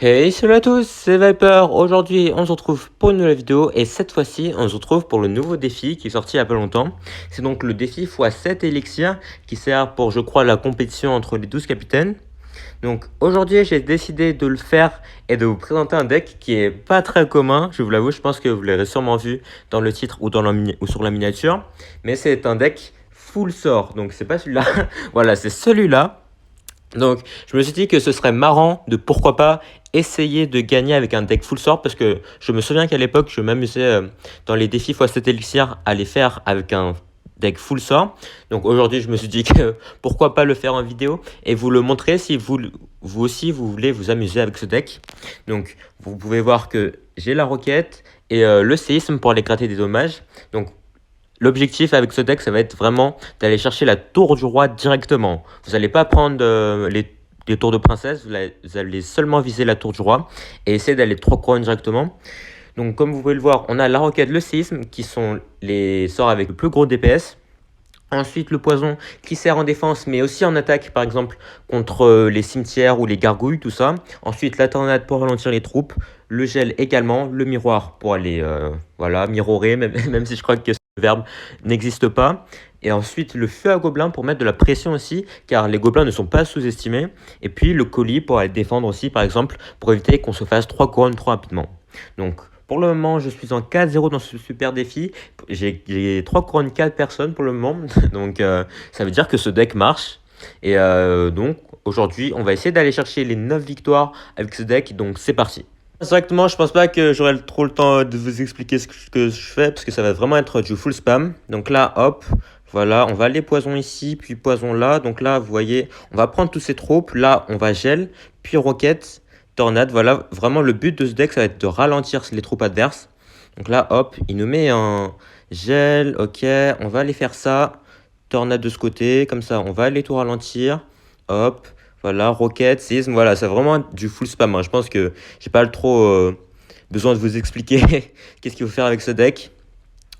Hey, salut à tous, c'est Viper. Aujourd'hui, on se retrouve pour une nouvelle vidéo et cette fois-ci, on se retrouve pour le nouveau défi qui est sorti il y a pas longtemps. C'est donc le défi x7 élixirs qui sert pour, je crois, la compétition entre les 12 capitaines. Donc aujourd'hui, j'ai décidé de le faire et de vous présenter un deck qui est pas très commun. Je vous l'avoue, je pense que vous l'aurez sûrement vu dans le titre ou, ou sur la miniature. Mais c'est un deck full sort, donc c'est pas celui-là. Voilà, c'est celui-là. Donc, je me suis dit que ce serait marrant de pourquoi pas essayer de gagner avec un deck full sort parce que je me souviens qu'à l'époque, je m'amusais dans les défis x7 élixir à les faire avec un deck full sort. Donc aujourd'hui, je me suis dit que pourquoi pas le faire en vidéo et vous le montrer si vous aussi vous voulez vous amuser avec ce deck. Donc, vous pouvez voir que j'ai la roquette et le séisme pour aller gratter des dommages. Donc, l'objectif avec ce deck, ça va être vraiment d'aller chercher la tour du roi directement. Vous n'allez pas prendre les tours de princesse, vous allez seulement viser la tour du roi et essayer d'aller 3 couronnes directement. Donc comme vous pouvez le voir, on a la roquette, le séisme qui sont les sorts avec le plus gros DPS. Ensuite, le poison qui sert en défense, mais aussi en attaque, par exemple, contre les cimetières ou les gargouilles, tout ça. Ensuite, la tornade pour ralentir les troupes. Le gel également. Le miroir pour aller, voilà, mirorer, même si je crois que ce verbe n'existe pas. Et ensuite, le feu à gobelins pour mettre de la pression aussi, car les gobelins ne sont pas sous-estimés. Et puis, le colis pour aller défendre aussi, par exemple, pour éviter qu'on se fasse 3 couronnes trop rapidement. Donc, pour le moment, je suis en 4-0 dans ce super défi. J'ai 3 couronnes 4 personnes pour le moment. Donc, ça veut dire que ce deck marche. Et donc, aujourd'hui, on va essayer d'aller chercher les 9 victoires avec ce deck. Donc, c'est parti. Directement, je pense pas que j'aurai trop le temps de vous expliquer ce que je fais. Parce que ça va vraiment être du full spam. Donc là, hop. Voilà, on va aller poison ici, puis poison là. Donc là, vous voyez, on va prendre tous ces troupes. Là, on va gel, puis roquette. Tornade, voilà, vraiment le but de ce deck, ça va être de ralentir les troupes adverses. Donc là, hop, il nous met un gel, ok, on va aller faire ça. Tornade de ce côté, comme ça, on va aller tout ralentir. Hop, voilà, roquette, séisme, voilà, c'est vraiment du full spam. Hein. Je pense que j'ai pas trop besoin de vous expliquer qu'est-ce qu'il faut faire avec ce deck.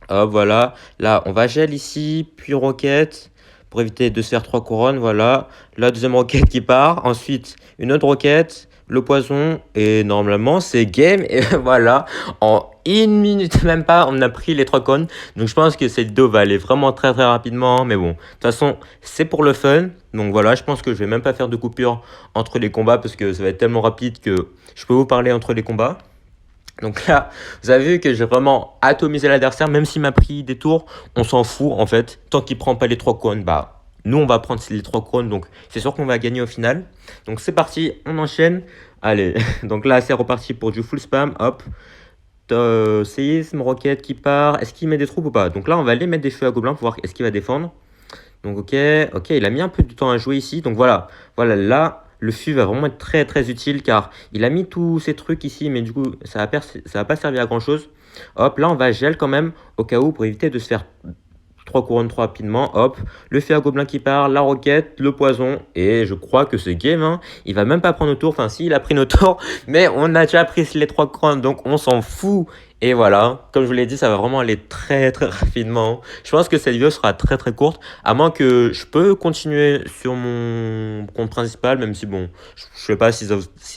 Hop, voilà, là, on va gel ici, puis roquette pour éviter de se faire 3 couronnes, voilà. La deuxième roquette qui part, ensuite une autre roquette, le poison, et normalement c'est game, et voilà, en 1 minute même pas, on a pris les 3 couronnes, donc je pense que cette vidéo va aller vraiment très très rapidement, mais bon, de toute façon, c'est pour le fun, donc voilà, je pense que je vais même pas faire de coupure entre les combats, parce que ça va être tellement rapide que je peux vous parler entre les combats. Donc là, vous avez vu que j'ai vraiment atomisé l'adversaire, même s'il m'a pris des tours, on s'en fout en fait. Tant qu'il prend pas les 3 couronnes, bah nous on va prendre les 3 couronnes, donc c'est sûr qu'on va gagner au final. Donc c'est parti, on enchaîne. Allez, donc là c'est reparti pour du full spam, hop. Séisme, roquette qui part, est-ce qu'il met des troupes ou pas? Donc là on va aller mettre des feux à gobelins pour voir est-ce qu'il va défendre. Donc ok, il a mis un peu de temps à jouer ici, donc voilà, là, le fût va vraiment être très très utile car il a mis tous ces trucs ici, mais du coup, ça va pas servir à grand chose. Hop, là, on va gel quand même au cas où pour éviter de se faire 3 couronnes trop rapidement. Hop, le feu à gobelin qui part, la roquette, le poison. Et je crois que ce game, hein, il va même pas prendre nos tours. Enfin, si, il a pris nos tours, mais on a déjà pris les 3 couronnes, donc on s'en fout. Et voilà, comme je vous l'ai dit, ça va vraiment aller très très rapidement. Je pense que cette vidéo sera très très courte, à moins que je peux continuer sur mon compte principal, même si bon, je sais pas si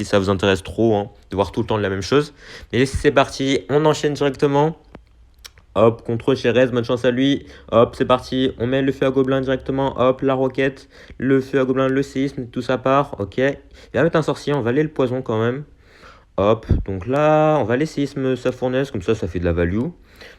ça vous intéresse trop hein, de voir tout le temps la même chose. Mais c'est parti, on enchaîne directement. Hop, contre Chéres, bonne chance à lui. Hop, c'est parti. On met le feu à gobelin directement. Hop, la roquette, le feu à gobelin, le séisme, tout ça part. Ok. Il va mettre un sorcier, on va aller le poison quand même. Hop, donc là, on va aller séisme sa fournaise, comme ça fait de la value.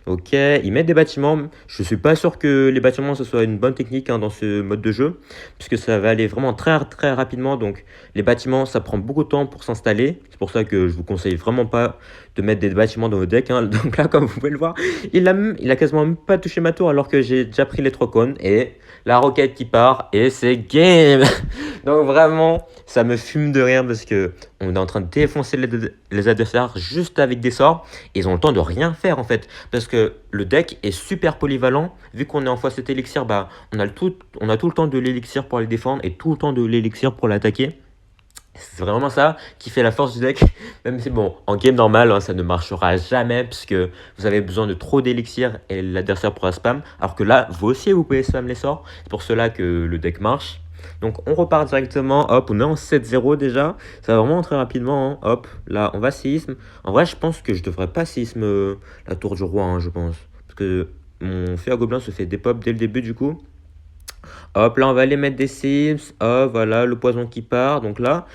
Ok, ils mettent des bâtiments. Je suis pas sûr que les bâtiments, ce soit une bonne technique hein, dans ce mode de jeu, puisque ça va aller vraiment très très rapidement. Donc les bâtiments, ça prend beaucoup de temps pour s'installer. C'est pour ça que je vous conseille vraiment pas de mettre des bâtiments dans vos decks. Hein. Donc là, comme vous pouvez le voir, il a quasiment même pas touché ma tour alors que j'ai déjà pris les 3 cônes. Et la roquette qui part, et c'est game. Donc vraiment, ça me fume de rire parce que on est en train de défoncer les adversaires juste avec des sorts. Et ils ont le temps de rien faire en fait. Parce que le deck est super polyvalent. Vu qu'on est en x7 élixir, bah, on a tout le temps de l'élixir pour les défendre et tout le temps de l'élixir pour l'attaquer. C'est vraiment ça qui fait la force du deck. Même si bon, en game normal, hein, ça ne marchera jamais puisque vous avez besoin de trop d'élixir et l'adversaire pourra spam. Alors que là, vous aussi, vous pouvez spam les sorts. C'est pour cela que le deck marche. Donc on repart directement, hop, on est en 7-0 déjà. Ça va vraiment très rapidement, hein. Hop, là on va séisme. En vrai, je pense que je devrais pas séisme la tour du roi, hein, je pense. Parce que mon fer gobelin se fait dépop dès le début du coup. Hop, là on va aller mettre des séismes. Hop, voilà, le poison qui part. Donc là,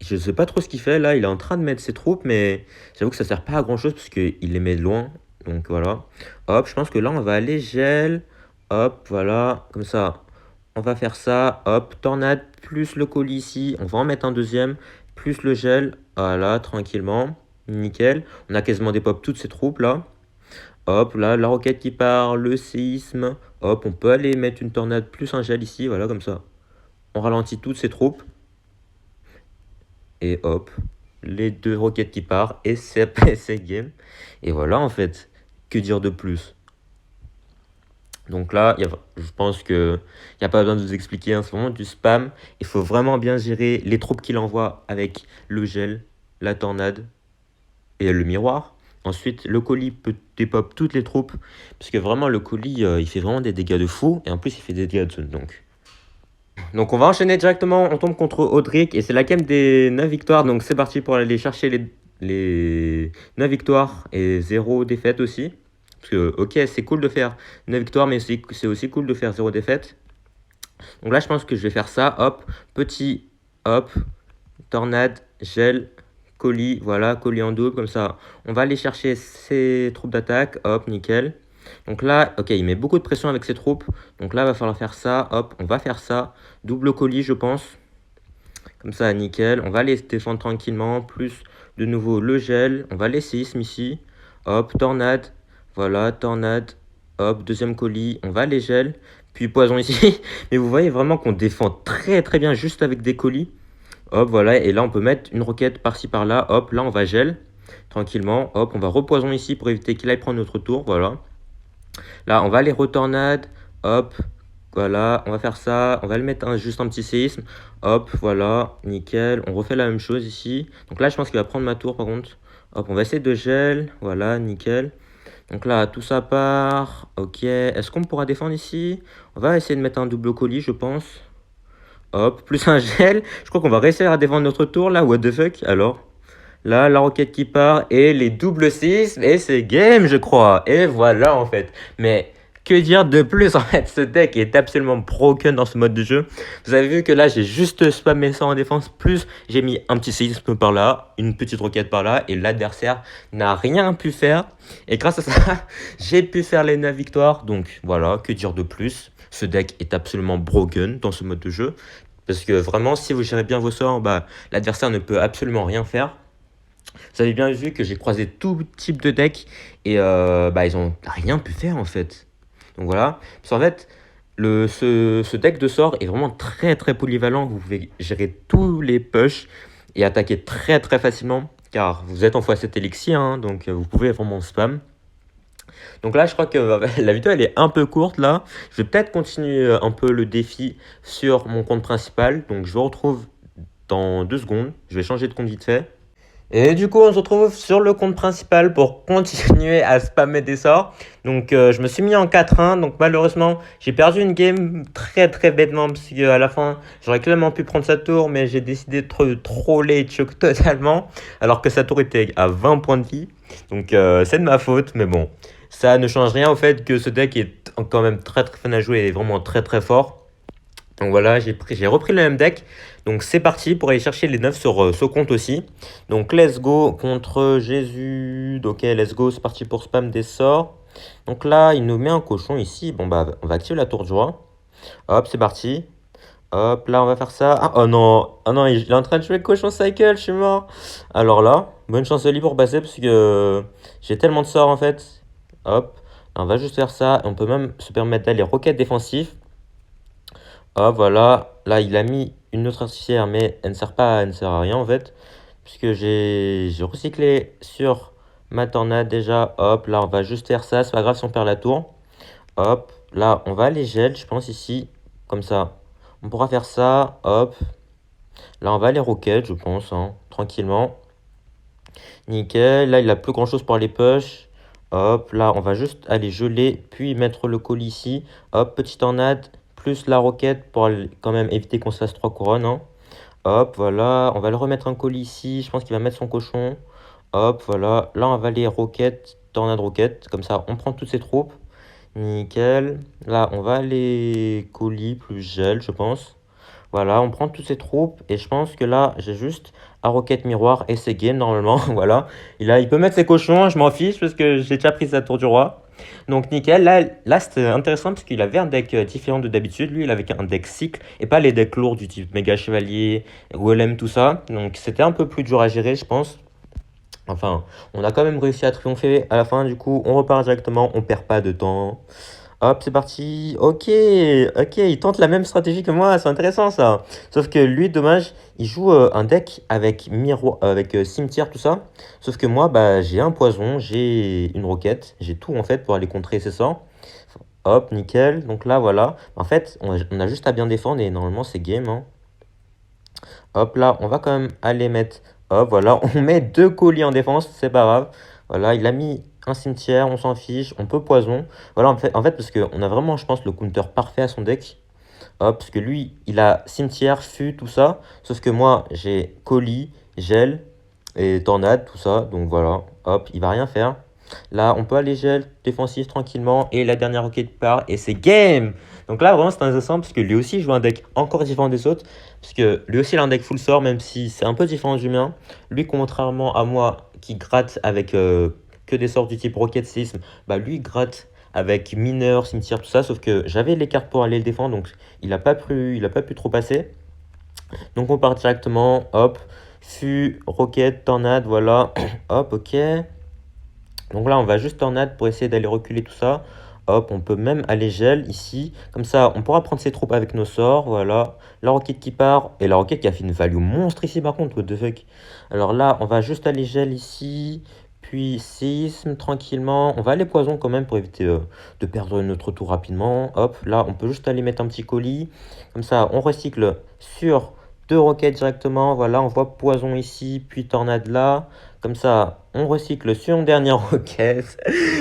je sais pas trop ce qu'il fait là. Il est en train de mettre ses troupes, mais j'avoue que ça sert pas à grand chose parce qu'il les met loin. Donc voilà. Hop, je pense que là on va aller gel. Hop, voilà, comme ça. On va faire ça, hop, tornade, plus le colis ici, on va en mettre un deuxième, plus le gel, voilà, tranquillement, nickel. On a quasiment des pop toutes ces troupes là. Hop, là, la roquette qui part, le séisme, hop, on peut aller mettre une tornade plus un gel ici, voilà, comme ça. On ralentit toutes ces troupes, et hop, les deux roquettes qui partent, et c'est game. Et voilà, en fait, que dire de plus? Donc là, je pense qu'il n'y a pas besoin de vous expliquer, hein, c'est vraiment du spam. Il faut vraiment bien gérer les troupes qu'il envoie avec le gel, la tornade et le miroir. Ensuite, le colis peut dépop toutes les troupes, parce que vraiment le colis, il fait vraiment des dégâts de fou, et en plus il fait des dégâts de zone. Donc on va enchaîner directement, on tombe contre Audric, et c'est la game des 9 victoires, donc c'est parti pour aller chercher les 9 victoires et 0 défaite aussi. Parce que, ok, c'est cool de faire 9 victoires, mais c'est aussi cool de faire 0 défaite. Donc là, je pense que je vais faire ça. Hop, petit, hop, tornade, gel, colis. Voilà, colis en double, comme ça. On va aller chercher ses troupes d'attaque. Hop, nickel. Donc là, ok, il met beaucoup de pression avec ses troupes. Donc là, il va falloir faire ça. Hop, on va faire ça. Double colis, je pense. Comme ça, nickel. On va les défendre tranquillement. Plus, de nouveau, le gel. On va les séismes ici. Hop, tornade. Voilà, tornade. Hop, deuxième colis. On va les gel. Puis poison ici. Mais vous voyez vraiment qu'on défend très très bien juste avec des colis. Hop, voilà. Et là, on peut mettre une roquette par-ci par-là. Hop, là, on va gel. Tranquillement. Hop, on va repoison ici pour éviter qu'il aille prendre notre tour. Voilà. Là, on va les retornade. Hop. Voilà, on va faire ça. On va le mettre juste un petit séisme. Hop, voilà, nickel. On refait la même chose ici. Donc là, je pense qu'il va prendre ma tour par contre. Hop, on va essayer de gel. Voilà, nickel. Donc là, tout ça part. Ok, est-ce qu'on pourra défendre ici? On va essayer de mettre un double colis, je pense. Hop, plus un gel. Je crois qu'on va réussir à défendre notre tour là. What the fuck? Alors, là, la roquette qui part et les doubles séismes. Et c'est game, je crois. Et voilà, en fait. Mais que dire de plus? En fait, ce deck est absolument broken dans ce mode de jeu. Vous avez vu que là, j'ai juste spammé ça en défense. Plus, j'ai mis un petit séisme par là, une petite roquette par là. Et l'adversaire n'a rien pu faire. Et grâce à ça, j'ai pu faire les 9 victoires. Donc voilà, que dire de plus? Ce deck est absolument broken dans ce mode de jeu. Parce que vraiment, si vous gérez bien vos sorts, bah, l'adversaire ne peut absolument rien faire. Vous avez bien vu que j'ai croisé tout type de deck et bah, ils ont rien pu faire en fait. Donc voilà. Parce qu'en fait, ce deck de sorts est vraiment très très polyvalent. Vous pouvez gérer tous les push et attaquer très très facilement. Car vous êtes en x7 élixir, hein, donc vous pouvez vraiment spam. Donc là, je crois que la vidéo elle est un peu courte là. Je vais peut-être continuer un peu le défi sur mon compte principal. Donc je vous retrouve dans 2 secondes. Je vais changer de compte vite fait. Et du coup, on se retrouve sur le compte principal pour continuer à spammer des sorts. Donc, je me suis mis en 4-1. Donc, malheureusement, j'ai perdu une game très très bêtement. Parce qu'à la fin, j'aurais clairement pu prendre sa tour. Mais j'ai décidé de troller Choc totalement. Alors que sa tour était à 20 points de vie. Donc, c'est de ma faute. Mais bon, ça ne change rien au fait que ce deck est quand même très très fun à jouer et vraiment très très fort. Donc voilà, j'ai repris le même deck. Donc c'est parti pour aller chercher les 9 sur ce compte aussi. Donc let's go contre Jésus. Ok, let's go, c'est parti pour spam des sorts. Donc là, il nous met un cochon ici. Bon bah, on va activer la tour de joie. Hop, c'est parti. Hop, là, on va faire ça. Ah, oh non, il est en train de jouer le cochon cycle, je suis mort. Alors là, bonne chance de lui pour passer parce que j'ai tellement de sorts en fait. Hop, on va juste faire ça. On peut même se permettre d'aller roquette défensif. Hop, voilà. Là, il a mis une autre artificière, mais elle ne sert à rien en fait. Puisque j'ai recyclé sur ma tornade déjà. Hop, là, on va juste faire ça. C'est pas grave si on perd la tour. Hop, là, on va aller gel, je pense, ici. Comme ça. On pourra faire ça. Hop. Là, on va aller roquette, je pense, hein, tranquillement. Nickel. Là, il a plus grand chose pour aller push. Hop, là, on va juste aller geler, puis mettre le colis ici. Hop, petite tornade. plus la roquette pour quand même éviter qu'on se fasse 3 couronnes, hein. Hop, voilà, on va le remettre un colis ici, je pense qu'il va mettre son cochon. Hop, voilà, là on va les roquettes, tornade roquette, comme ça on prend toutes ces troupes. Nickel. Là, on va les colis plus gel, je pense. Voilà, on prend toutes ces troupes et je pense que là, j'ai juste un roquette miroir et c'est game normalement. Voilà, il peut mettre ses cochons, je m'en fiche parce que j'ai déjà pris sa tour du roi. Donc nickel, là c'était intéressant parce qu'il avait un deck différent de d'habitude. Lui, il avait un deck cycle et pas les decks lourds du type méga chevalier, golem, tout ça. Donc c'était un peu plus dur à gérer, je pense. Enfin, on a quand même réussi à triompher à la fin, du coup, on repart directement, on perd pas de temps. Hop, c'est parti. Ok, ok, il tente la même stratégie que moi, c'est intéressant ça. Sauf que lui, dommage, il joue un deck avec miroir, avec cimetière, tout ça. Sauf que moi, bah, j'ai un poison, j'ai une roquette, j'ai tout en fait pour aller contrer ces sorts. Hop, nickel. Donc là, voilà. En fait, on a juste à bien défendre et normalement, c'est game, hein. Hop là, on va quand même aller mettre. Hop, voilà, on met 2 colis en défense, c'est pas grave. Voilà, il a mis un cimetière, on s'en fiche, on peut poison. Voilà, en fait parce qu'on a vraiment, je pense, le counter parfait à son deck. Hop, parce que lui, il a cimetière, fût, tout ça. Sauf que moi, j'ai colis, gel et tornade, tout ça. Donc voilà, hop, il va rien faire. Là, on peut aller gel, défensif tranquillement. Et la dernière roquette part et c'est game! Donc là, vraiment, c'est intéressant parce que lui aussi, il joue un deck encore différent des autres. Parce que lui aussi, il a un deck full sort, même si c'est un peu différent du mien. Lui, contrairement à moi, qui gratte avec que des sorts du type rocket sisme, bah lui, il gratte avec mineur, cimetière, tout ça. Sauf que j'avais les cartes pour aller le défendre, donc il a pas pu trop passer. Donc on part directement, hop, fût, roquette, tornade, voilà. Hop, ok. Donc là, on va juste tornade pour essayer d'aller reculer tout ça. Hop, on peut même aller gel ici. Comme ça, on pourra prendre ses troupes avec nos sorts. Voilà. La roquette qui part. Et la roquette qui a fait une value monstre ici par contre. What the fuck. Alors là, on va juste aller gel ici. Puis séisme tranquillement. On va aller poison quand même pour éviter de perdre notre tour rapidement. Hop, là, on peut juste aller mettre un petit colis. Comme ça, on recycle sur 2 roquettes directement. Voilà, on voit poison ici. Puis tornade là. Comme ça, on recycle sur une dernière roquette.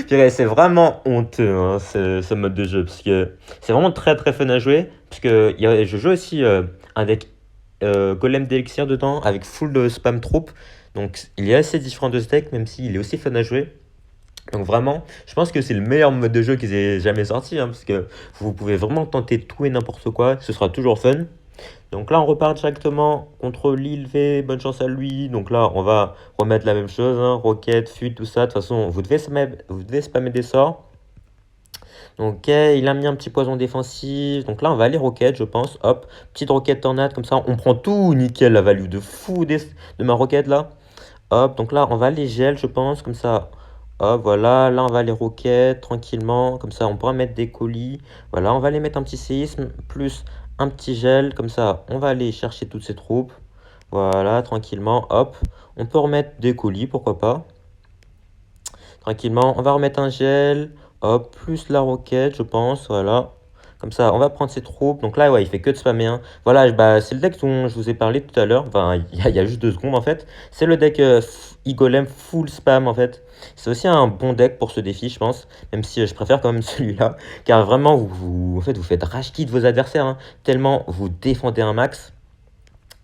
Purée, c'est vraiment honteux, hein, ce mode de jeu, parce que c'est vraiment très très fun à jouer. Parce que je joue aussi un deck golem d'élixir dedans, avec full de spam troupes. Donc il est assez différent de ce deck, même s'il est aussi fun à jouer. Donc vraiment, je pense que c'est le meilleur mode de jeu qu'ils aient jamais sorti, hein, parce que vous pouvez vraiment tenter tout et n'importe quoi, ce sera toujours fun. Donc là, on repart directement contre l'île V. Bonne chance à lui. Donc là, on va remettre la même chose, hein, roquette, fuite, tout ça. De toute façon, vous devez spammer des sorts. Donc, ok, il a mis un petit poison défensif. Donc là, on va aller roquette, je pense. Hop, petite roquette tornade, comme ça, on prend tout. Nickel, la value de fou de ma roquette là. Hop, donc là, on va aller gel, je pense, comme ça. Hop, voilà, là, on va aller roquette, tranquillement. Comme ça, on pourra mettre des colis. Voilà, on va aller mettre un petit séisme, plus un petit gel. Comme ça, on va aller chercher toutes ces troupes. Voilà, tranquillement, hop. On peut remettre des colis, pourquoi pas. Tranquillement, on va remettre un gel. Hop, plus la roquette, je pense, voilà. Comme ça, on va prendre ses troupes. Donc là, ouais, il fait que de spammer, hein. Voilà, bah, c'est le deck dont je vous ai parlé tout à l'heure. Enfin, il y a juste 2 secondes, en fait. C'est le deck Golem full spam, en fait. C'est aussi un bon deck pour ce défi, je pense. Même si je préfère quand même celui-là. Car vraiment, en fait, vous faites rage kit vos adversaires, hein, tellement vous défendez un max.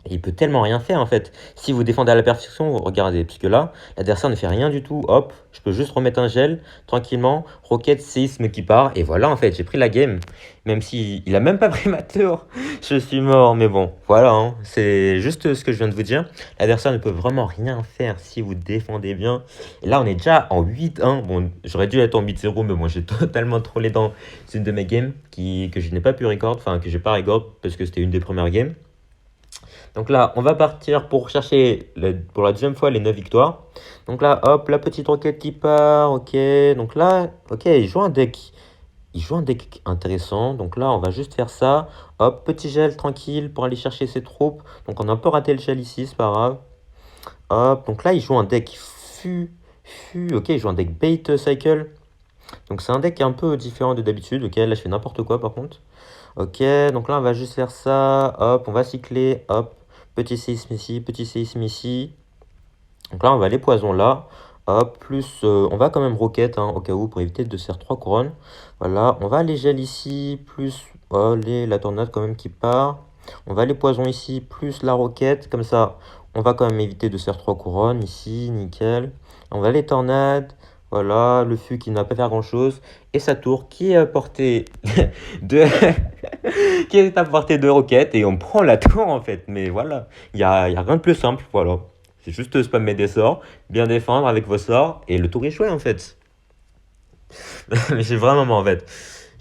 Et il peut tellement rien faire en fait. Si vous défendez à la perfection, regardez, puisque là, l'adversaire ne fait rien du tout. Hop, je peux juste remettre un gel tranquillement. Roquette, séisme qui part. Et voilà, en fait, j'ai pris la game. Même si il a même pas pris ma tour. Je suis mort, mais bon, voilà, hein. C'est juste ce que je viens de vous dire. L'adversaire ne peut vraiment rien faire si vous défendez bien. Et là, on est déjà en 8-1. Bon, j'aurais dû être en 8-0, mais bon, j'ai totalement trollé dans une de mes games que je n'ai pas pu record. Enfin, que j'ai pas record parce que c'était une des premières games. Donc là, on va partir pour chercher pour la deuxième fois les 9 victoires. Donc là, hop, la petite roquette qui part. Ok, donc là, ok, il joue un deck. Il joue un deck intéressant. Donc là, on va juste faire ça. Hop, petit gel tranquille pour aller chercher ses troupes. Donc on a un peu raté le gel ici, c'est pas grave. Hop, donc là, il joue un deck ok, il joue un deck bait cycle. Donc c'est un deck un peu différent de d'habitude. Ok, là, je fais n'importe quoi par contre. Ok, donc là, on va juste faire ça. Hop, on va cycler. Hop, petit séisme ici, petit séisme ici. Donc là, on va les poisons là. Hop, plus on va quand même roquette, hein, au cas où, pour éviter de se faire 3 couronnes. Voilà, on va les gels ici, plus la tornade quand même qui part. On va les poisons ici, plus la roquette. Comme ça, on va quand même éviter de se faire 3 couronnes ici, nickel. On va les tornades. Voilà, le fût qui n'a pas faire grand chose. Et sa tour qui est à portée de... qui est à portée de roquettes. Et on prend la tour en fait. Mais voilà, y a rien de plus simple. Voilà. C'est juste spammer des sorts, bien défendre avec vos sorts. Et le tour est joué en fait. Mais c'est vraiment en fait.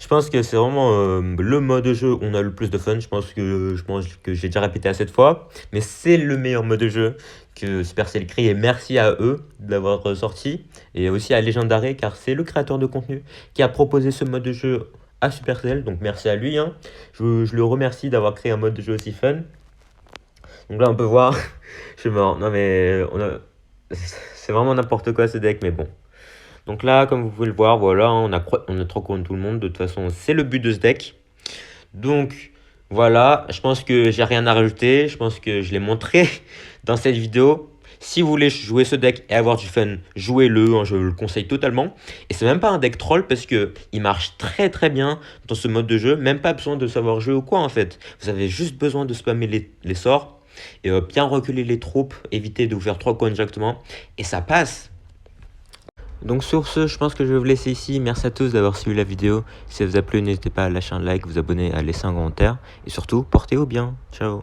Je pense que c'est vraiment le mode de jeu où on a le plus de fun. Je pense que j'ai déjà répété à cette fois. Mais c'est le meilleur mode de jeu que Supercell crée. Et merci à eux d'avoir sorti. Et aussi à Legendary car c'est le créateur de contenu qui a proposé ce mode de jeu à Supercell. Donc merci à lui, hein. Je le remercie d'avoir créé un mode de jeu aussi fun. Donc là on peut voir. Je suis mort. Non mais c'est vraiment n'importe quoi ce deck. Mais bon. Donc là, comme vous pouvez le voir, voilà, on a 3 couronnes tout le monde. De toute façon, c'est le but de ce deck. Donc voilà, je pense que j'ai rien à rajouter. Je pense que je l'ai montré dans cette vidéo. Si vous voulez jouer ce deck et avoir du fun, jouez-le, hein, je le conseille totalement. Et c'est même pas un deck troll parce que il marche très très bien dans ce mode de jeu. Même pas besoin de savoir jouer ou quoi en fait. Vous avez juste besoin de spammer les sorts et bien reculer les troupes, éviter de vous faire 3 coins directement. Et ça passe. Donc sur ce, je pense que je vais vous laisser ici. Merci à tous d'avoir suivi la vidéo. Si ça vous a plu, n'hésitez pas à lâcher un like, vous abonner, à laisser un commentaire. Et surtout, portez-vous bien. Ciao.